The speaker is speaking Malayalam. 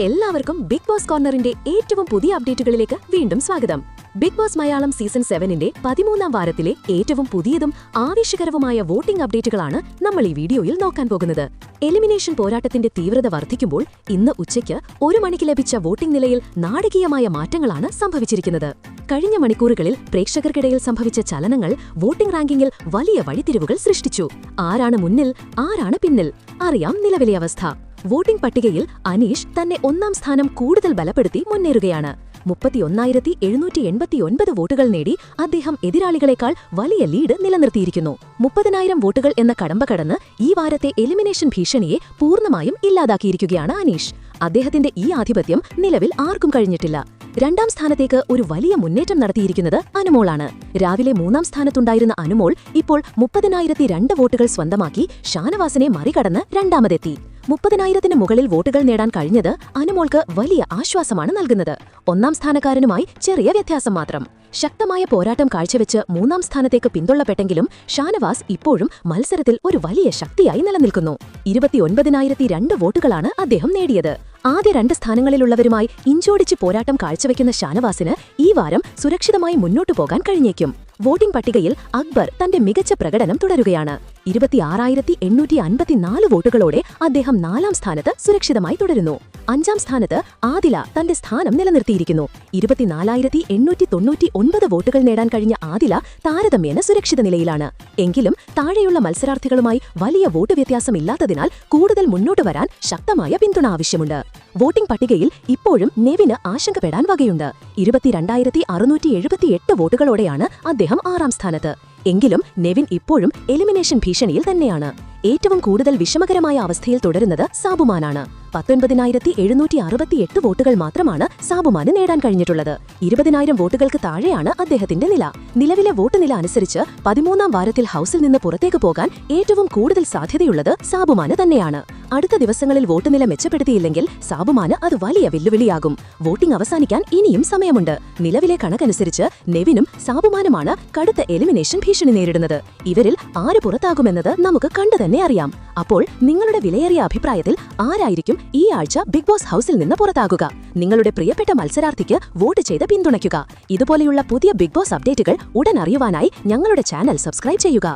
എല്ലാവർക്കും ബിഗ് ബോസ് കോർണറിന്റെ ഏറ്റവും പുതിയ അപ്ഡേറ്റുകളിലേക്ക് വീണ്ടും സ്വാഗതം. ബിഗ് ബോസ് മലയാളം സീസൺ 7ന്റെ 13ാം വാരത്തിലെ ഏറ്റവും പുതിയതും ആവേശകരവുമായ വോട്ടിംഗ് അപ്ഡേറ്റുകളാണ് നമ്മൾ ഈ വീഡിയോയിൽ നോക്കാൻ പോകുന്നത്. എലിമിനേഷൻ പോരാട്ടത്തിന്റെ തീവ്രത വർദ്ധിക്കുമ്പോൾ ഇന്ന് ഉച്ചയ്ക്ക് 1 മണിക്ക് ലഭിച്ച വോട്ടിംഗ് നിലയിൽ നാടകീയമായ മാറ്റങ്ങളാണ് സംഭവിച്ചിരിക്കുന്നത്. കഴിഞ്ഞ മണിക്കൂറുകളിൽ പ്രേക്ഷകർക്കിടയിൽ സംഭവിച്ച ചലനങ്ങൾ വോട്ടിംഗ് റാങ്കിങ്ങിൽ വലിയ വഴിത്തിരിവുകൾ സൃഷ്ടിച്ചു. ആരാണ് മുന്നിൽ, ആരാണ് പിന്നിൽ? അറിയാം നിലവിലെ അവസ്ഥ. വോട്ടിംഗ് പട്ടികയിൽ അനീഷ് തന്നെ 1ാം സ്ഥാനം കൂടുതൽ ബലപ്പെടുത്തി മുന്നേറുകയാണ്. 31,789 വോട്ടുകൾ നേടി അദ്ദേഹം എതിരാളികളെക്കാൾ വലിയ ലീഡ് നിലനിർത്തിയിരിക്കുന്നു. 30,000 വോട്ടുകൾ എന്ന കടമ്പ കടന്ന് ഈ വാരത്തെ എലിമിനേഷൻ ഭീഷണിയെ പൂർണ്ണമായും ഇല്ലാതാക്കിയിരിക്കുകയാണ് അനീഷ്. അദ്ദേഹത്തിന്റെ ഈ ആധിപത്യം നിലവിൽ ആർക്കും കഴിഞ്ഞിട്ടില്ല. 2ാം സ്ഥാനത്തേക്ക് ഒരു വലിയ മുന്നേറ്റം നടത്തിയിരിക്കുന്നത് അനുമോളാണ്. രാവിലെ 3ാം സ്ഥാനത്തുണ്ടായിരുന്ന അനുമോൾ ഇപ്പോൾ 30,002 വോട്ടുകൾ സ്വന്തമാക്കി ഷാനവാസിനെ മറികടന്ന് 2ാമതെത്തി. 30,000-ന് മുകളിൽ വോട്ടുകൾ നേടാൻ കഴിഞ്ഞത് അനുമോൾക്ക് വലിയ ആശ്വാസമാണ് നൽകുന്നത്. 1ാം സ്ഥാനക്കാരനുമായി ചെറിയ വ്യത്യാസം മാത്രം. ശക്തമായ പോരാട്ടം കാഴ്ചവെച്ച് 3ാം സ്ഥാനത്തേക്ക് പിന്തള്ളപ്പെട്ടെങ്കിലും ഷാനവാസ് ഇപ്പോഴും മത്സരത്തിൽ ഒരു വലിയ ശക്തിയായി നിലനിൽക്കുന്നു. 29,002 വോട്ടുകളാണ് അദ്ദേഹം നേടിയത്. ആദ്യ 2 സ്ഥാനങ്ങളിലുള്ളവരുമായി ഇഞ്ചോടിച്ച് പോരാട്ടം കാഴ്ചവെക്കുന്ന ഷാനവാസിന് ഈ വാരം സുരക്ഷിതമായി മുന്നോട്ടു പോകാൻ കഴിഞ്ഞേക്കും. വോട്ടിംഗ് പട്ടികയിൽ അക്ബർ തന്റെ മികച്ച പ്രകടനം തുടരുകയാണ്. 26,854 വോട്ടുകളോടെ അദ്ദേഹം 4ാം സ്ഥാനത്ത് സുരക്ഷിതമായി തുടരുന്നു. 5ാം സ്ഥാനത്ത് ആദില തന്റെ സ്ഥാനം നിലനിർത്തിയിരിക്കുന്നു. 24,899 വോട്ടുകൾ നേടാൻ കഴിഞ്ഞ ആദില താരതമ്യേന സുരക്ഷിത നിലയിലാണ്. എങ്കിലും താഴെയുള്ള മത്സരാർത്ഥികളുമായി വലിയ വോട്ട് വ്യത്യാസമില്ലാത്തതിനാൽ കൂടുതൽ മുന്നോട്ട് വരാൻ ശക്തമായ പിന്തുണ ആവശ്യമുണ്ട്. വോട്ടിംഗ് പട്ടികയിൽ ഇപ്പോഴും നെവിന് ആശങ്കപ്പെടാൻ വകയുണ്ട്. 22,678 വോട്ടുകളോടെയാണ് അദ്ദേഹം 6ാം സ്ഥാനത്ത്. എങ്കിലും നെവിൻ ഇപ്പോഴും എലിമിനേഷൻ ഭീഷണിയിൽ തന്നെയാണ്. ഏറ്റവും കൂടുതൽ വിഷമകരമായ അവസ്ഥയിൽ തുടരുന്നത് സാബുമാനാണ്. 19,768 വോട്ടുകൾ മാത്രമാണ് സാബുമാന് നേടാൻ കഴിഞ്ഞിട്ടുള്ളത്. 20,000 വോട്ടുകൾക്ക് താഴെയാണ് അദ്ദേഹത്തിന്റെ നില. നിലവിലെ വോട്ട് നില അനുസരിച്ച് 13ാം വാരത്തിൽ ഹൌസിൽ നിന്ന് പുറത്തേക്ക് പോകാൻ ഏറ്റവും കൂടുതൽ സാധ്യതയുള്ളത് സാബുമാന് തന്നെയാണ്. അടുത്ത ദിവസങ്ങളിൽ വോട്ട് നില മെച്ചപ്പെടുത്തിയില്ലെങ്കിൽ സാബുമാന് അത് വലിയ വെല്ലുവിളിയാകും. വോട്ടിംഗ് അവസാനിക്കാൻ ഇനിയും സമയമുണ്ട്. നിലവിലെ കണക്കനുസരിച്ച് നെവിനും സാബുമാനുമാണ് കടുത്ത എലിമിനേഷൻ ഭീഷണി നേരിടുന്നത്. ഇവരിൽ ആര് പുറത്താകുമെന്നത് നമുക്ക് കണ്ടു തന്നെ അറിയാം. അപ്പോൾ നിങ്ങളുടെ വിലയേറിയ അഭിപ്രായത്തിൽ ആരായിരിക്കും ഈ ആഴ്ച ബിഗ് ബോസ് ഹൌസിൽ നിന്ന് പുറത്താകുക? നിങ്ങളുടെ പ്രിയപ്പെട്ട മത്സരാർത്ഥിക്ക് വോട്ട് ചെയ്ത് പിന്തുണയ്ക്കുക. ഇതുപോലെയുള്ള പുതിയ ബിഗ് ബോസ് അപ്ഡേറ്റുകൾ ഉടൻ അറിയുവാനായി ഞങ്ങളുടെ ചാനൽ സബ്സ്ക്രൈബ് ചെയ്യുക.